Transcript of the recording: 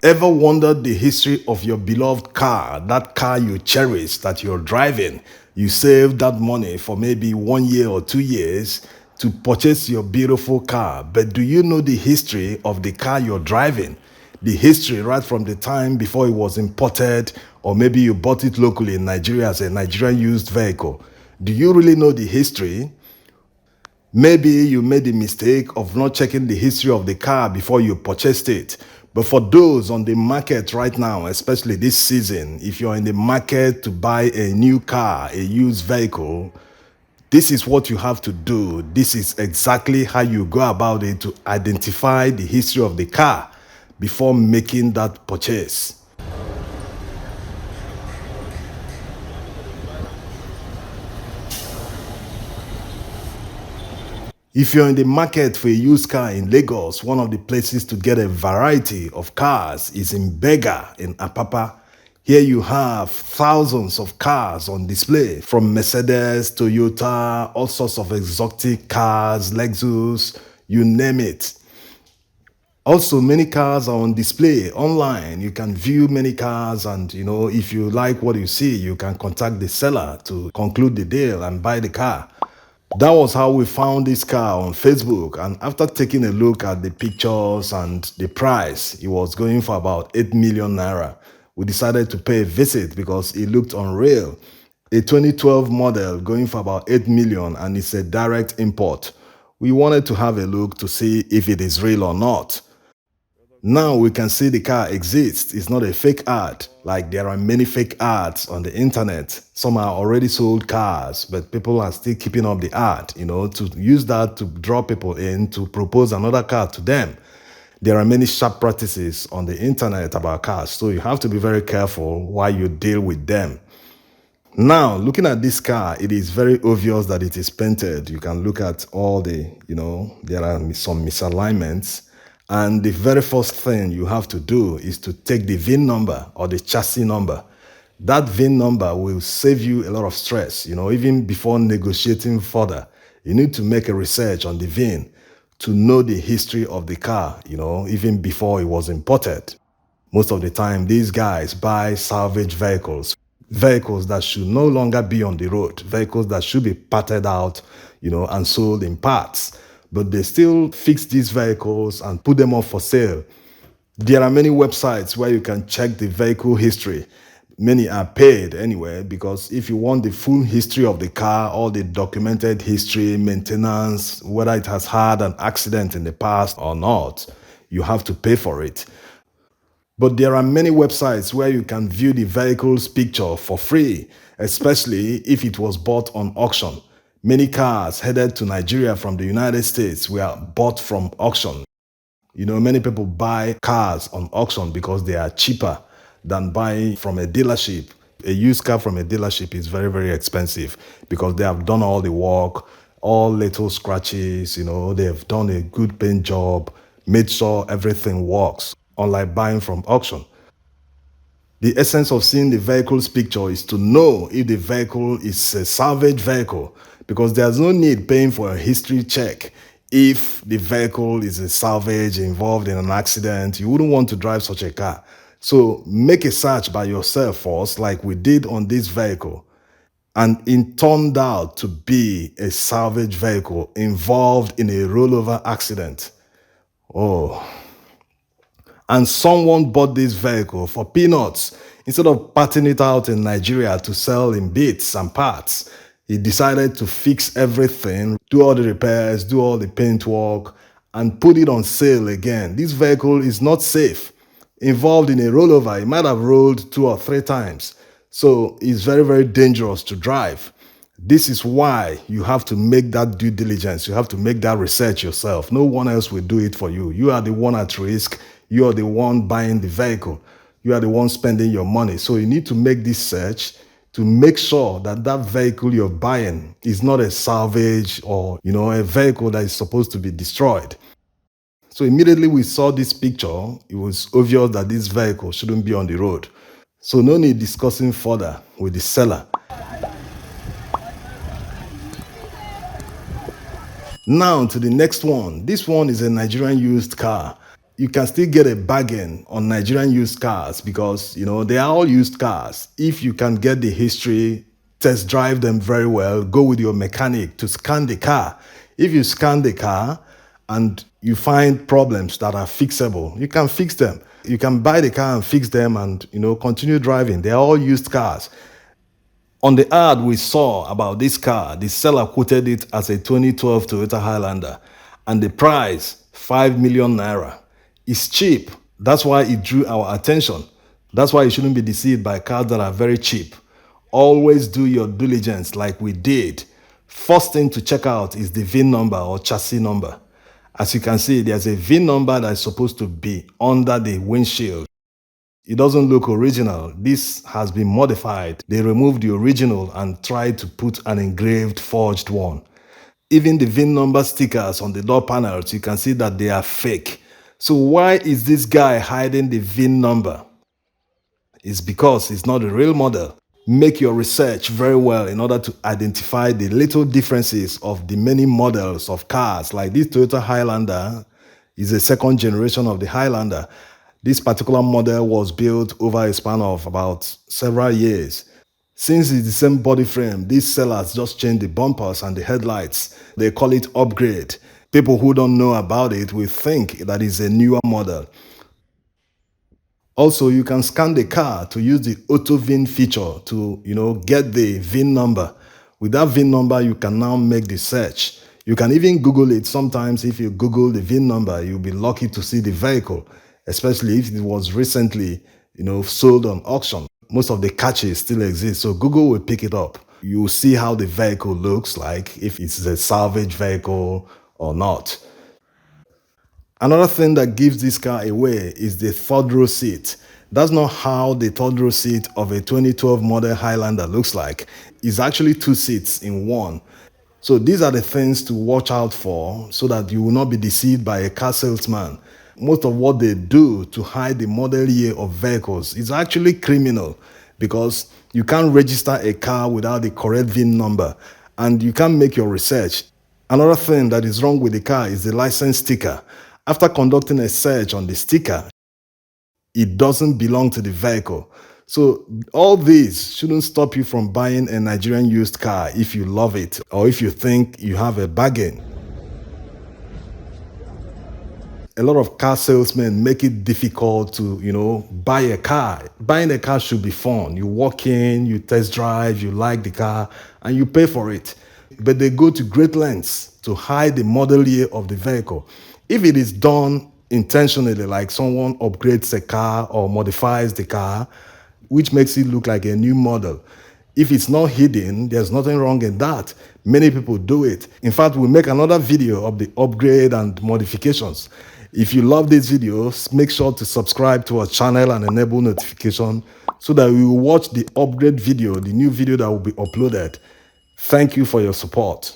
Ever wondered the history of your beloved car, that car you cherish that you're driving? You saved that money for maybe 1 year or 2 years to purchase your beautiful car, but do you know the history of the car you're driving? The history right from the time before it was imported, or maybe you bought it locally in Nigeria as a Nigerian used vehicle. Do you really know the history? Maybe you made the mistake of not checking the history of the car before you purchased it. But for those on the market right now, especially this season, if you're in the market to buy a new car, a used vehicle, this is what you have to do. This is exactly how you go about it to identify the history of the car before making that purchase. If you're in the market for a used car in Lagos, one of the places to get a variety of cars is in Bega in Apapa. Here you have thousands of cars on display, from Mercedes, Toyota, all sorts of exotic cars, Lexus, you name it. Also, many cars are on display online. You can view many cars, and if you like what you see, you can contact the seller to conclude the deal and buy the car. That was how we found this car on Facebook, and after taking a look at the pictures and the price, it was going for about 8 million naira. We decided to pay a visit because it looked unreal. A 2012 model going for about 8 million, and it's a direct import. We wanted to have a look to see if it is real or not. Now we can see the car exists. It's not a fake ad. Like there are many fake ads on the internet. Some are already sold cars, but people are still keeping up the ad, to use that to draw people in to propose another car to them. There are many sharp practices on the internet about cars, so you have to be very careful while you deal with them. Now, looking at this car, it is very obvious that it is painted. You can look at all the, there are some misalignments. And the very first thing you have to do is to take the VIN number or the chassis number. That VIN number will save you a lot of stress. Even before negotiating further, you need to make a research on the VIN to know the history of the car, even before it was imported. Most of the time, these guys buy salvage vehicles, vehicles that should no longer be on the road, vehicles that should be parted out, and sold in parts. But they still fix these vehicles and put them up for sale. There are many websites where you can check the vehicle history. Many are paid anyway, because if you want the full history of the car, all the documented history, maintenance, whether it has had an accident in the past or not, you have to pay for it. But there are many websites where you can view the vehicle's picture for free, especially if it was bought on auction. Many cars headed to Nigeria from the United States were bought from auction. Many people buy cars on auction because they are cheaper than buying from a dealership. A used car from a dealership is very, very expensive because they have done all the work, all little scratches, they have done a good paint job, made sure everything works, unlike buying from auction. The essence of seeing the vehicle's picture is to know if the vehicle is a salvage vehicle, because there's no need paying for a history check. If the vehicle is a salvage involved in an accident, you wouldn't want to drive such a car. So make a search by yourself first, like we did on this vehicle. And it turned out to be a salvage vehicle involved in a rollover accident. Oh. And someone bought this vehicle for peanuts. Instead of parting it out in Nigeria to sell in bits and parts, he decided to fix everything, do all the repairs, do all the paint work, and put it on sale again. This vehicle is not safe. Involved in a rollover, it might have rolled 2 or 3 times. So it's very, very dangerous to drive. This is why you have to make that due diligence. You have to make that research yourself. No one else will do it for you. You are the one at risk. You are the one buying the vehicle. You are the one spending your money. So you need to make this search to make sure that that vehicle you're buying is not a salvage or, a vehicle that is supposed to be destroyed. So immediately we saw this picture, it was obvious that this vehicle shouldn't be on the road. So no need discussing further with the seller. Now to the next one. This one is a Nigerian used car. You can still get a bargain on Nigerian used cars because they are all used cars. If you can get the history, test drive them very well, go with your mechanic to scan the car. If you scan the car and you find problems that are fixable, you can fix them. You can buy the car and fix them and continue driving. They are all used cars. On the ad we saw about this car, the seller quoted it as a 2012 Toyota Highlander, and the price, 5 million naira. It's cheap. That's why it drew our attention. That's why you shouldn't be deceived by cars that are very cheap. Always do your diligence like we did. First thing to check out is the VIN number or chassis number. As you can see, there's a VIN number that is supposed to be under the windshield. It doesn't look original. This has been modified. They removed the original and tried to put an engraved, forged one. Even the VIN number stickers on the door panels, you can see that they are fake. So why is this guy hiding the VIN number? It's because it's not a real model. Make your research very well in order to identify the little differences of the many models of cars. Like this Toyota Highlander is a second generation of the Highlander. This particular model was built over a span of about several years. Since it's the same body frame, these sellers just change the bumpers and the headlights. They call it upgrade. People who don't know about it will think that it's a newer model. Also, you can scan the car to use the auto VIN feature to, get the VIN number. With that VIN number, you can now make the search. You can even Google it. Sometimes if you Google the VIN number, you'll be lucky to see the vehicle, especially if it was recently, sold on auction. Most of the catches still exist, so Google will pick it up. You'll see how the vehicle looks like, if it's a salvage vehicle or not. Another thing that gives this car away is the third row seat. That's not how the third row seat of a 2012 model Highlander looks like. It's actually two seats in one. So these are the things to watch out for so that you will not be deceived by a car salesman. Most of what they do to hide the model year of vehicles is actually criminal because you can't register a car without the correct VIN number and you can't make your research. Another thing that is wrong with the car is the license sticker. After conducting a search on the sticker, it doesn't belong to the vehicle. So all these shouldn't stop you from buying a Nigerian used car if you love it or if you think you have a bargain. A lot of car salesmen make it difficult to, buy a car. Buying a car should be fun. You walk in, you test drive, you like the car, and you pay for it. But they go to great lengths to hide the model year of the vehicle. If it is done intentionally, like someone upgrades a car or modifies the car, which makes it look like a new model. If it's not hidden, there's nothing wrong in that. Many people do it. In fact, we'll make another video of the upgrade and modifications. If you love these videos, make sure to subscribe to our channel and enable notification so that we will watch the upgrade video, the new video that will be uploaded. Thank you for your support.